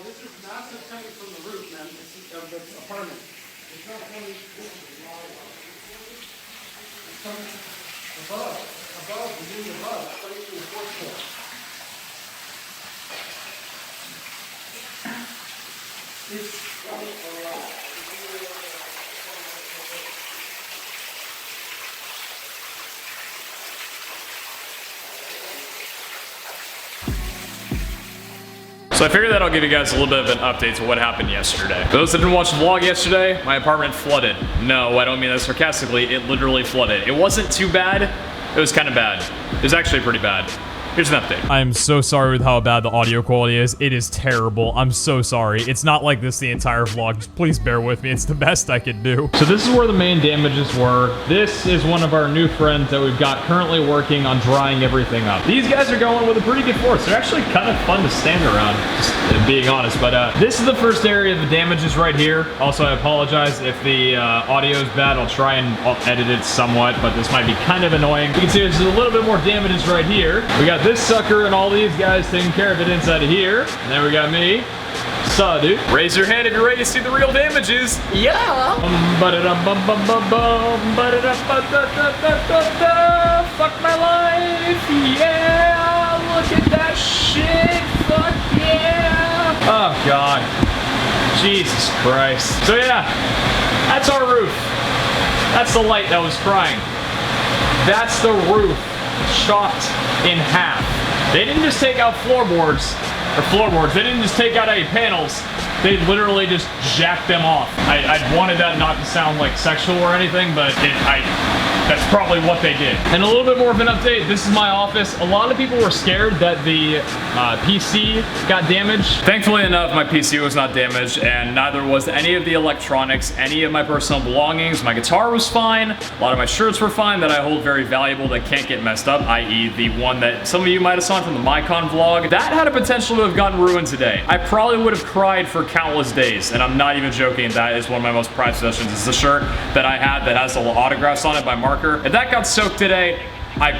this is massive coming from the roof, man. This is of the apartment. It's not coming. It's coming above, the unit above, right to the fourth floor. It's coming around. So I figured that I'll give you guys a little bit of an update to what happened yesterday. For those that didn't watch the vlog yesterday, my apartment flooded. No, I don't mean that sarcastically, it literally flooded. It wasn't too bad, it was kind of bad. It was actually pretty bad. Here's an update. I am so sorry with how bad the audio quality is. It is terrible. I'm so sorry. It's not like this the entire vlog. Just please bear with me. It's the best I could do. So this is where the main damages were. This is one of our new friends that we've got currently working on drying everything up. These guys are going with a pretty good force. They're actually kind of fun to stand around, just being honest. But this is the first area of the damages right here. Also, I apologize if the audio is bad. I'll try and edit it somewhat, but this might be kind of annoying. You can see there's a little bit more damages right here. We got this sucker and all these guys taking care of it inside of here. And then we got me. So, dude. Raise your hand if you're ready to see the real damages. Yeah. Fuck my life. Yeah. Look at that shit. Fuck yeah. Oh, God. Jesus Christ. So, yeah. That's our roof. That's the light that was crying. That's the roof. Chopped in half. They didn't just take out floorboards. They didn't just take out any panels. They literally just jacked them off. I wanted that not to sound like sexual or anything, but that's probably what they did. And a little bit more of an update. This is my office. A lot of people were scared that the PC got damaged. Thankfully enough, my PC was not damaged, and neither was any of the electronics, any of my personal belongings. My guitar was fine. A lot of my shirts were fine that I hold very valuable that can't get messed up, i.e. the one that some of you might have saw from the MyCon vlog. That had a potential to have gotten ruined today. I probably would have cried for countless days, and I'm not even joking. That is one of my most prized possessions. It's the shirt that I had that has the autographs on it by Mark. If that got soaked today, I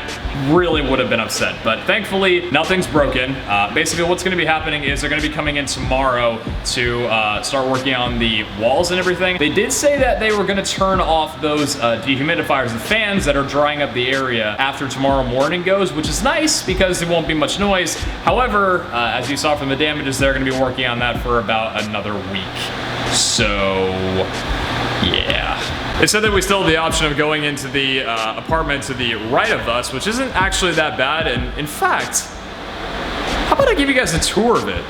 really would have been upset, but thankfully nothing's broken. Basically what's going to be happening is they're going to be coming in tomorrow to start working on the walls and everything. They did say that they were going to turn off those dehumidifiers and fans that are drying up the area after tomorrow morning goes, which is nice because there won't be much noise. However, as you saw from the damages, they're going to be working on that for about another week. So, yeah. They said that we still have the option of going into the apartment to the right of us, which isn't actually that bad. And in fact, how about I give you guys a tour of it?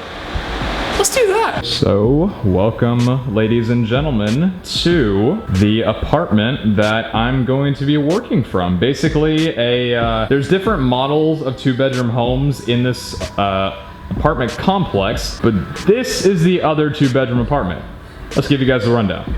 Let's do that. So, welcome, ladies and gentlemen, to the apartment that I'm going to be working from. Basically, there's different models of two-bedroom homes in this apartment complex, but this is the other two-bedroom apartment. Let's give you guys a rundown.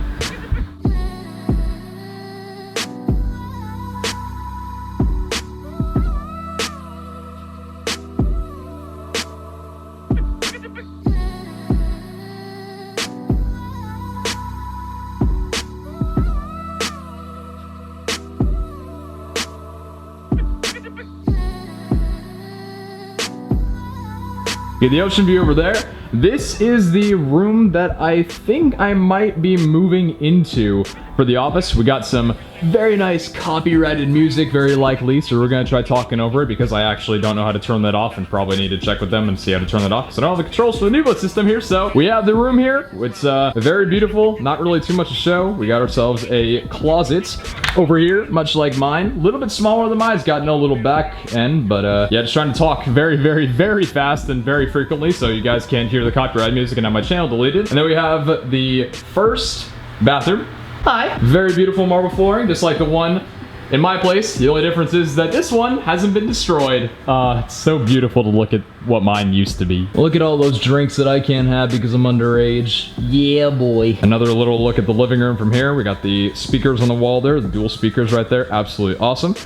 Okay, the ocean view over there. This is the room that I think I might be moving into for the office. We got some very nice copyrighted music, very likely, so we're gonna try talking over it because I actually don't know how to turn that off and probably need to check with them and see how to turn that off because I don't have the controls for the Nuvo system here. So we have the room here. It's very beautiful, not really too much to show. We got ourselves a closet over here, much like mine. A little bit smaller than mine. It's got no little back end, but yeah, just trying to talk very, very, very fast and very frequently so you guys can't hear the copyright music and have my channel deleted. And then we have the first bathroom. Hi. Very beautiful marble flooring, just like the one in my place. The only difference is that this one hasn't been destroyed. It's so beautiful to look at what mine used to be. Look at all those drinks that I can't have because I'm underage. Yeah, boy. Another little look at the living room from here. We got the speakers on the wall there, the dual speakers right there. Absolutely awesome.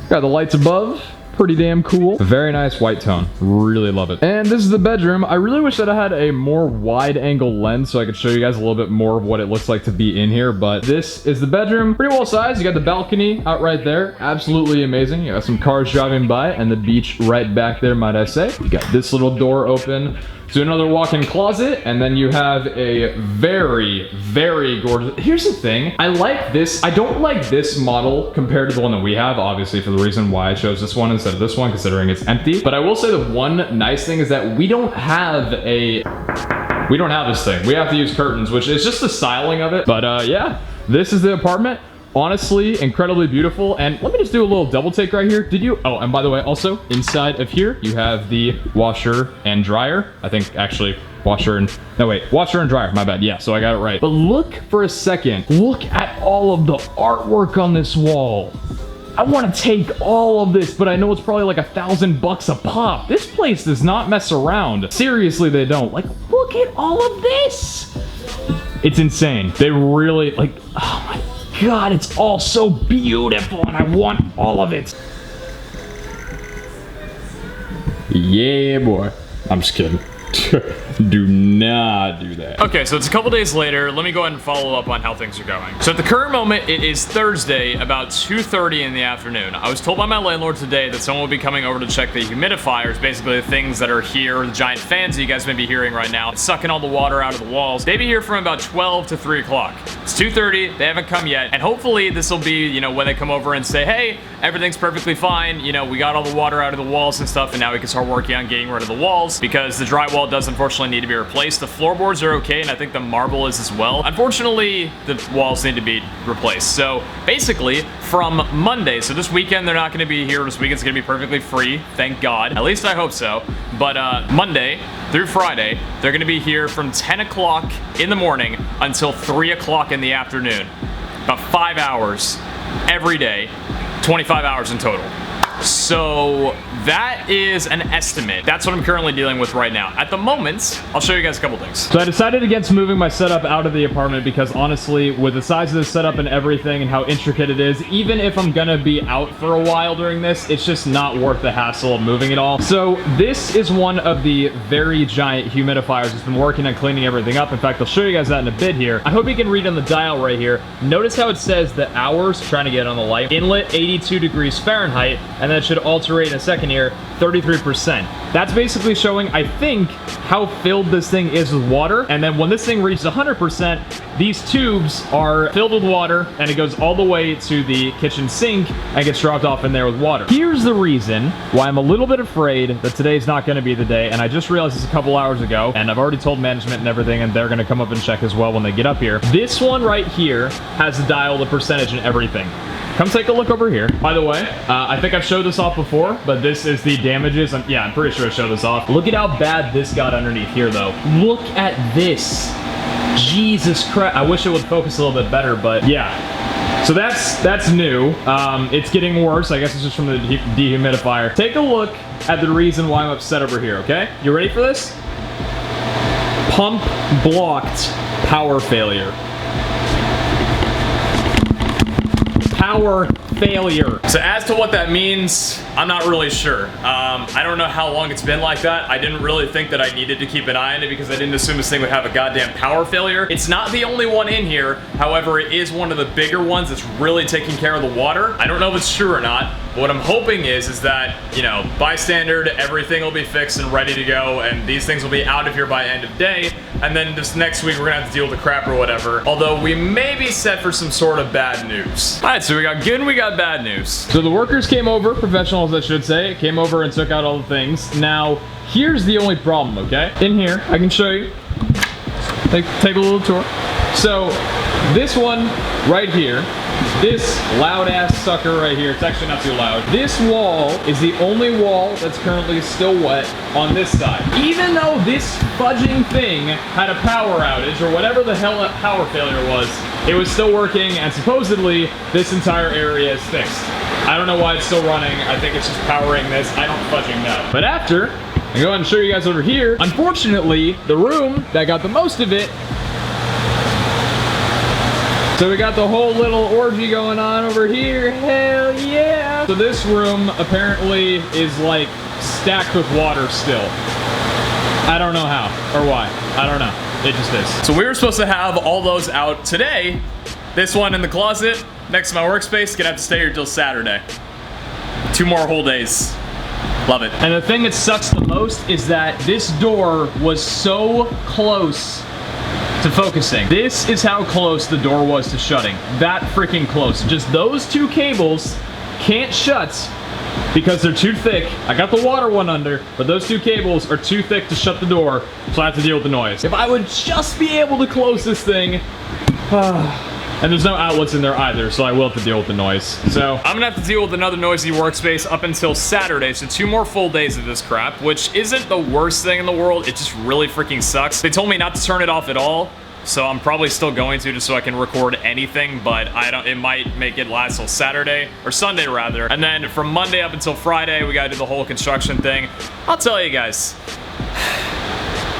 Got the lights above. Pretty damn cool. Very nice white tone. Really love it. And this is the bedroom. I really wish that I had a more wide angle lens so I could show you guys a little bit more of what it looks like to be in here. But this is the bedroom. Pretty well sized. You got the balcony out right there. Absolutely amazing. You got some cars driving by and the beach right back there, might I say. You got this little door open So another walk-in closet, and then you have a very, very gorgeous... Here's the thing. I like this. I don't like this model compared to the one that we have, obviously for the reason why I chose this one instead of this one, considering it's empty. But I will say the one nice thing is that we don't have this thing. We have to use curtains, which is just the styling of it. But yeah, this is the apartment. Honestly, incredibly beautiful. And let me just do a little double take right here. Oh, and by the way, also inside of here, you have the washer and dryer. I think actually washer and dryer, my bad. Yeah, so I got it right. But look for a second. Look at all of the artwork on this wall. I want to take all of this, but I know it's probably like $1,000 a pop. This place does not mess around. Seriously, they don't. Like, look at all of this. It's insane. They really, like, oh my God, it's all so beautiful, and I want all of it. Yeah, boy. I'm just kidding. Do not do that. Okay, so it's a couple days later. Let me go ahead and follow up on how things are going. So at the current moment, it is Thursday, about 2:30 in the afternoon. I was told by my landlord today that someone will be coming over to check the humidifiers, basically the things that are here, the giant fans that you guys may be hearing right now, sucking all the water out of the walls. They'll be here from about 12 to 3 o'clock. It's 2:30, they haven't come yet, and hopefully this will be, you know, when they come over and say, hey, everything's perfectly fine, you know, we got all the water out of the walls and stuff, and now we can start working on getting rid of the walls, because the drywall does unfortunately need to be replaced. The floorboards are okay, and I think the marble is as well. Unfortunately, the walls need to be replaced. So basically, from Monday, so this weekend they're not going to be here. This weekend's going to be perfectly free, thank God. At least I hope so. But Monday through Friday, they're going to be here from 10 o'clock in the morning until 3 o'clock in the afternoon. About 5 hours every day, 25 hours in total. So that is an estimate. That's what I'm currently dealing with right now. At the moment, I'll show you guys a couple things. So I decided against moving my setup out of the apartment because honestly, with the size of the setup and everything and how intricate it is, even if I'm gonna be out for a while during this, it's just not worth the hassle of moving it all. So this is one of the very giant humidifiers that's been working on cleaning everything up. In fact, I'll show you guys that in a bit here. I hope you can read on the dial right here. Notice how it says the hours, trying to get on the light, inlet 82 degrees Fahrenheit, and that should alternate in a second here, 33%. That's basically showing, I think, how filled this thing is with water. And then when this thing reaches 100%, these tubes are filled with water and it goes all the way to the kitchen sink and gets dropped off in there with water. Here's the reason why I'm a little bit afraid that today's not going to be the day. And I just realized this a couple hours ago, and I've already told management and everything, and they're going to come up and check as well when they get up here. This one right here has the dial, the percentage, and everything. Come take a look over here. By the way, I think I've showed this off before, but this is the damages. Yeah, I'm pretty sure I showed this off. Look at how bad this got underneath here, though. Look at this. Jesus Christ. I wish it would focus a little bit better, but yeah. So that's new. It's getting worse. I guess it's just from the dehumidifier. Take a look at the reason why I'm upset over here, okay? You ready for this? Pump blocked power failure. Power failure. So as to what that means, I'm not really sure. I don't know how long it's been like that. I didn't really think that I needed to keep an eye on it because I didn't assume this thing would have a goddamn power failure. It's not the only one in here. However, it is one of the bigger ones that's really taking care of the water. I don't know if it's true or not. But what I'm hoping is that, you know, by standard, everything will be fixed and ready to go, and these things will be out of here by end of day. And then this next week, we're gonna have to deal with the crap or whatever. Although we may be set for some sort of bad news. All right, so we got good and we got bad news. So the workers came over, professionals I should say, came over and took out all the things. Now, here's the only problem, okay? In here, I can show you. Take a little tour. So, this one right here, this loud ass sucker right here, it's actually not too loud. This wall is the only wall that's currently still wet on this side. Even though this fudging thing had a power outage or whatever the hell that power failure was, it was still working, and supposedly this entire area is fixed. I don't know why it's still running. I think it's just powering this. I don't fudging know. But after, I go ahead and show you guys over here. Unfortunately, the room that got the most of it. So we got the whole little orgy going on over here. Hell yeah. So this room apparently is like stacked with water still. I don't know how or why. I don't know. It just is. So we were supposed to have all those out today. This one in the closet next to my workspace, gonna have to stay here till Saturday. 2 more whole days. Love it. And the thing that sucks the most is that this door was so close to focusing. This is how close the door was to shutting. That freaking close. Just those two cables can't shut because they're too thick. I got the water one under, but those two cables are too thick to shut the door, so I have to deal with the noise. If I would just be able to close this thing, and there's no outlets in there either, so I will have to deal with the noise. So I'm gonna have to deal with another noisy workspace up until Saturday, so 2 more full days of this crap, which isn't the worst thing in the world. It just really freaking sucks. They told me not to turn it off at all, so I'm probably still going to just so I can record anything, but it might make it last till Saturday, or Sunday rather. And then from Monday up until Friday, we gotta do the whole construction thing. I'll tell you guys.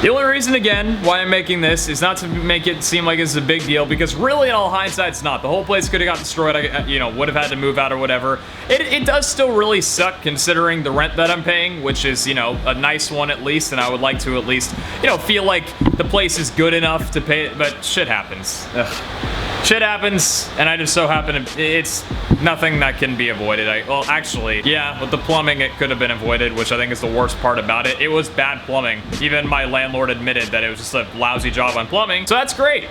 The only reason, again, why I'm making this is not to make it seem like it's a big deal, because really, in all hindsight, it's not. The whole place could have got destroyed. I, you know, would have had to move out or whatever. It does still really suck considering the rent that I'm paying, which is, you know, a nice one at least, and I would like to at least, you know, feel like the place is good enough to pay it, but shit happens. Ugh. Shit happens, and I just so happen to, it's nothing that can be avoided. Well, actually, yeah, with the plumbing, it could have been avoided, which I think is the worst part about it. It was bad plumbing. Even my landlord admitted that it was just a lousy job on plumbing, so that's great.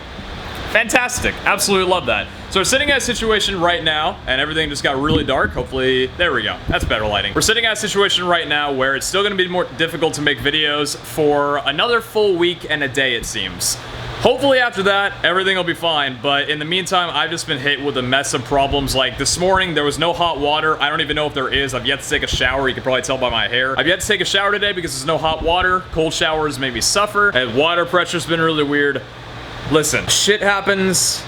Fantastic. Absolutely love that. So we're sitting at a situation right now, and everything just got really dark. Hopefully, there we go. That's better lighting. We're sitting at a situation right now where it's still gonna be more difficult to make videos for another full week and a day, it seems. Hopefully after that, everything will be fine, but in the meantime, I've just been hit with a mess of problems. Like this morning, there was no hot water. I don't even know if there is. I've yet to take a shower. You can probably tell by my hair. I've yet to take a shower today because there's no hot water. Cold showers make me suffer, and water pressure's been really weird. Listen, shit happens,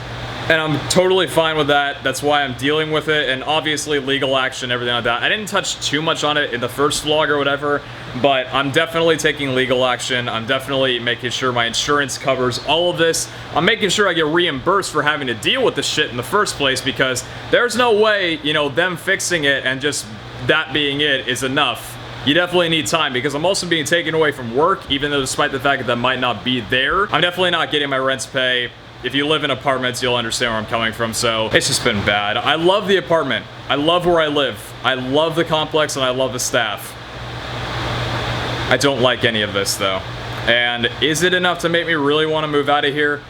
and I'm totally fine with that. That's why I'm dealing with it, and obviously legal action, everything like that. I didn't touch too much on it in the first vlog or whatever, but I'm definitely taking legal action. I'm definitely making sure my insurance covers all of this. I'm making sure I get reimbursed for having to deal with this shit in the first place, because there's no way, you know, them fixing it and just that being it is enough. You definitely need time, because I'm also being taken away from work, even though despite the fact that that might not be there, I'm definitely not getting my rent's pay. If you live in apartments, you'll understand where I'm coming from, so it's just been bad. I love the apartment. I love where I live. I love the complex, and I love the staff. I don't like any of this, though. And is it enough to make me really want to move out of here?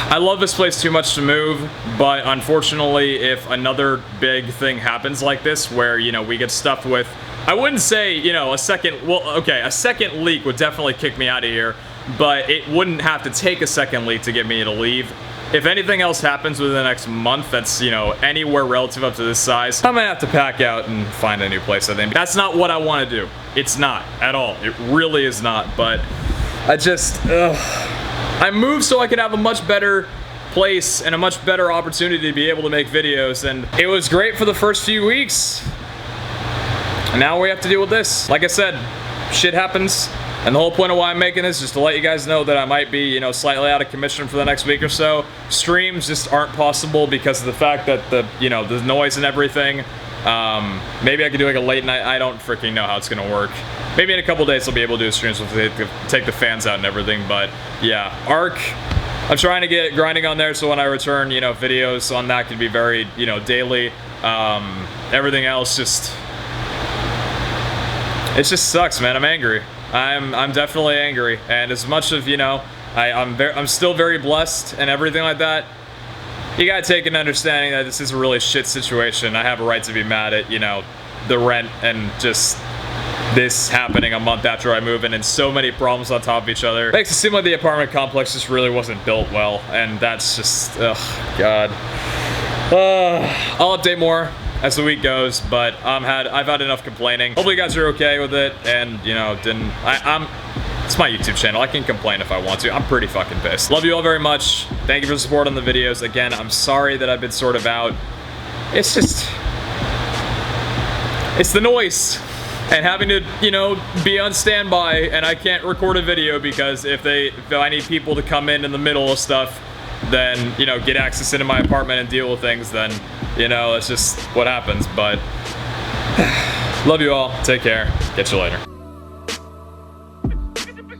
I love this place too much to move, but unfortunately, if another big thing happens like this, where, you know, we get stuffed with, I wouldn't say, you know, a second leak would definitely kick me out of here, but it wouldn't have to take a second leak to get me to leave. If anything else happens within the next month that's, you know, anywhere relative up to this size, I might have to pack out and find a new place, I think. That's not what I want to do. It's not at all. It really is not, but I just, I moved so I could have a much better place and a much better opportunity to be able to make videos, and it was great for the first few weeks. And now we have to deal with this. Like I said, shit happens. And the whole point of why I'm making this is just to let you guys know that I might be, you know, slightly out of commission for the next week or so. Streams just aren't possible because of the fact that the, you know, the noise and everything. Maybe I could do like a late night. I don't freaking know how it's gonna work. Maybe in a couple days I'll be able to do streams with take the fans out and everything. But yeah, Arc, I'm trying to get grinding on there so when I return, you know, videos on that can be very, you know, daily. Everything else just, it just sucks, man. I'm angry. I'm definitely angry, and as much of, you know, I'm still very blessed and everything like that, you gotta take an understanding that this is a really shit situation. I have a right to be mad at, you know, the rent and just this happening a month after I move in, and so many problems on top of each other. Makes it seem like the apartment complex just really wasn't built well, and that's just, ugh, God. I'll update more as the week goes, but I've had enough complaining. Hopefully you guys are okay with it, and, you know, it's my YouTube channel. I can complain if I want to. I'm pretty fucking pissed. Love you all very much. Thank you for the support on the videos. Again, I'm sorry that I've been sort of out. It's just, it's the noise and having to, you know, be on standby, and I can't record a video because if I need people to come in the middle of stuff, then, you know, get access into my apartment and deal with things, then, you know, that's just what happens. But love you all. Take care. Catch you later.